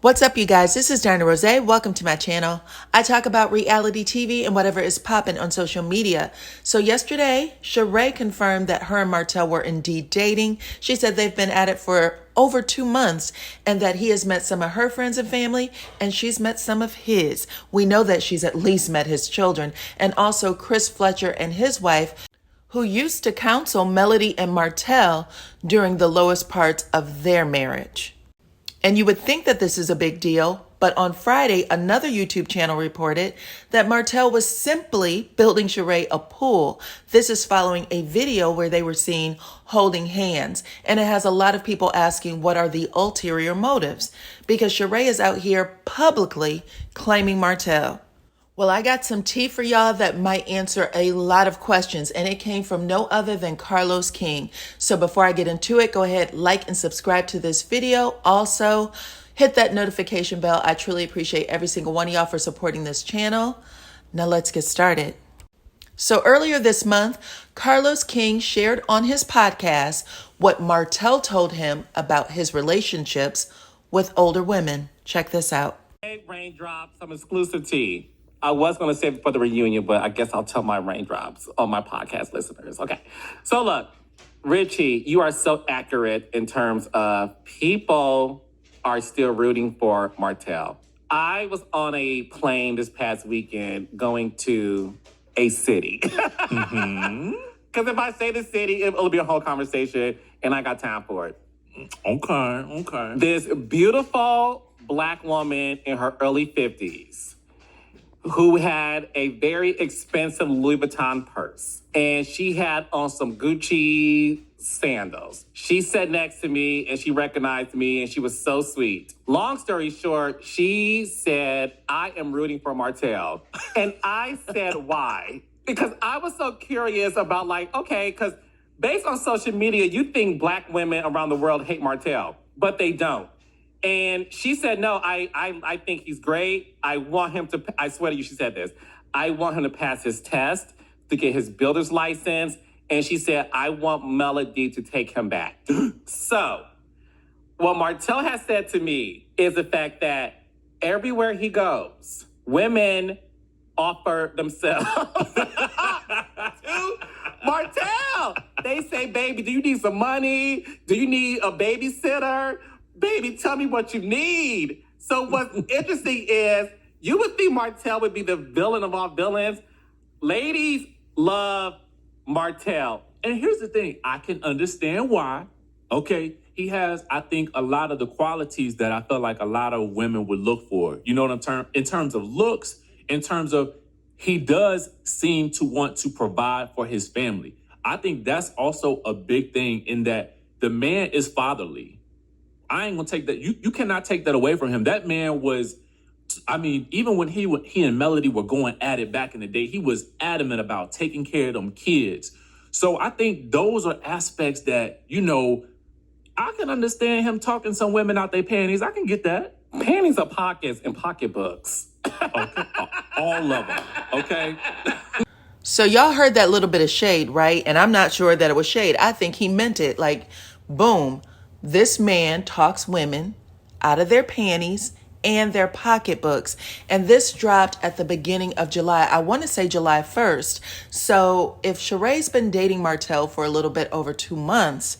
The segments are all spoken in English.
What's up, you guys? This is DyanaRozay. Welcome to my channel. I talk about reality TV and whatever is popping on social media. So yesterday, Sheree confirmed that her and Martell were indeed dating. She said they've been at it for over 2 months and that he has met some of her friends and family and she's met some of his. We know that she's at least met his children, and also Chris Fletcher and his wife, who used to counsel Melody and Martell during the lowest parts of their marriage. And you would think that this is a big deal, but on Friday, another YouTube channel reported that Martell was simply building Sheree a pool. This is following a video where they were seen holding hands. And it has a lot of people asking, what are the ulterior motives? Because Sheree is out here publicly claiming Martell. Well, I got some tea for y'all that might answer a lot of questions, and it came from no other than Carlos King. So before I get into it, go ahead, like and subscribe to this video. Also, hit that notification bell. I truly appreciate every single one of y'all for supporting this channel. Now let's get started. So earlier this month, Carlos King shared on his podcast what Martell told him about his relationships with older women. Check this out. Hey, Raindrops, some exclusive tea. I was going to save it for the reunion, but I guess I'll tell my raindrops on my podcast listeners. Okay. So look, Richie, you are so accurate in terms of people are still rooting for Martell. I was on a plane this past weekend going to a city. Because if I say the city, it'll be a whole conversation, and I got time for it. Okay. This beautiful Black woman in her early 50s who had a very expensive Louis Vuitton purse. And she had on some Gucci sandals. She sat next to me and she recognized me and she was so sweet. Long story short, she said, I am rooting for Martell. And I said, why? Because I was so curious about okay, because based on social media, you think Black women around the world hate Martell, but they don't. And she said, no, I think he's great. I want him to, I swear to you, she said this. I want him to pass his test, to get his builder's license. And she said, I want Melody to take him back. So what Martell has said to me is the fact that everywhere he goes, women offer themselves to Martell. They say, baby, do you need some money? Do you need a babysitter? Baby, tell me what you need. So what's interesting is you would think Martell would be the villain of all villains. Ladies love Martell. And here's the thing. I can understand why. Okay. He has, I think, a lot of the qualities that I feel like a lot of women would look for. You know what in terms of looks, in terms of he does seem to want to provide for his family. I think that's also a big thing in that the man is fatherly. I ain't gonna take that. You cannot take that away from him. That man was, I mean, even when he and Melody were going at it back in the day, he was adamant about taking care of them kids. So I think those are aspects that, I can understand him talking some women out their panties. I can get that. Panties are pockets and pocketbooks. Okay. All of them. Okay. So y'all heard that little bit of shade, right? And I'm not sure that it was shade. I think he meant it. Boom. This man talks women out of their panties and their pocketbooks. And this dropped at the beginning of July. I want to say July 1st. So if Sheree's been dating Martell for a little bit over 2 months,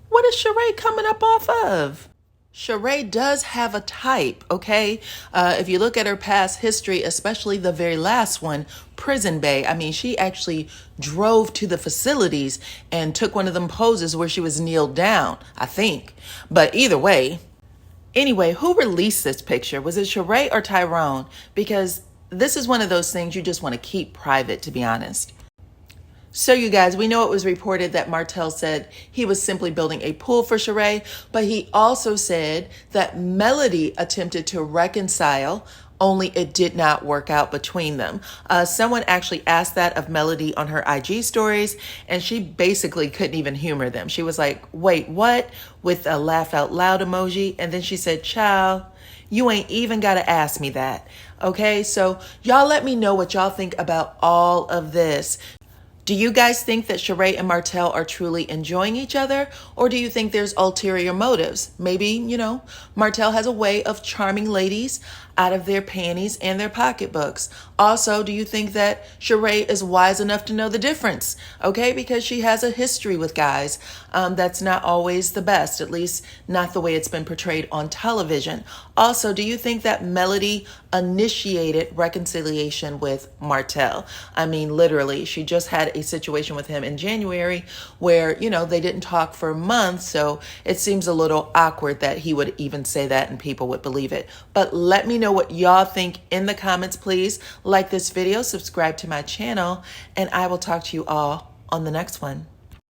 what is Sheree coming up off of? Sheree does have a type, okay? If you look at her past history, especially the very last one, Prison Bae, I mean, she actually drove to the facilities and took one of them poses where she was kneeled down, I think. But either way, anyway, who released this picture? Was it Sheree or Tyrone? Because this is one of those things you just want to keep private, to be honest. So you guys, we know it was reported that Martell said he was simply building a pool for Sheree, but he also said that Melody attempted to reconcile, only it did not work out between them. Someone actually asked that of Melody on her IG stories, and she basically couldn't even humor them. She was like, wait, what? With a laugh out loud emoji. And then she said, child, you ain't even got to ask me that. Okay, so y'all let me know what y'all think about all of this. Do you guys think that Sheree and Martell are truly enjoying each other? Or do you think there's ulterior motives? Maybe, you know, Martell has a way of charming ladies out of their panties and their pocketbooks. Also, do you think that Sheree is wise enough to know the difference? Okay, because she has a history with guys that's not always the best, at least not the way it's been portrayed on television. Also, do you think that Melody initiated reconciliation with Martell? I mean, literally, she just had a situation with him in January where, you know, they didn't talk for months, so it seems a little awkward that he would even say that and people would believe it. But let me know what y'all think in the comments, please. Like this video, subscribe to my channel, and I will talk to you all on the next one.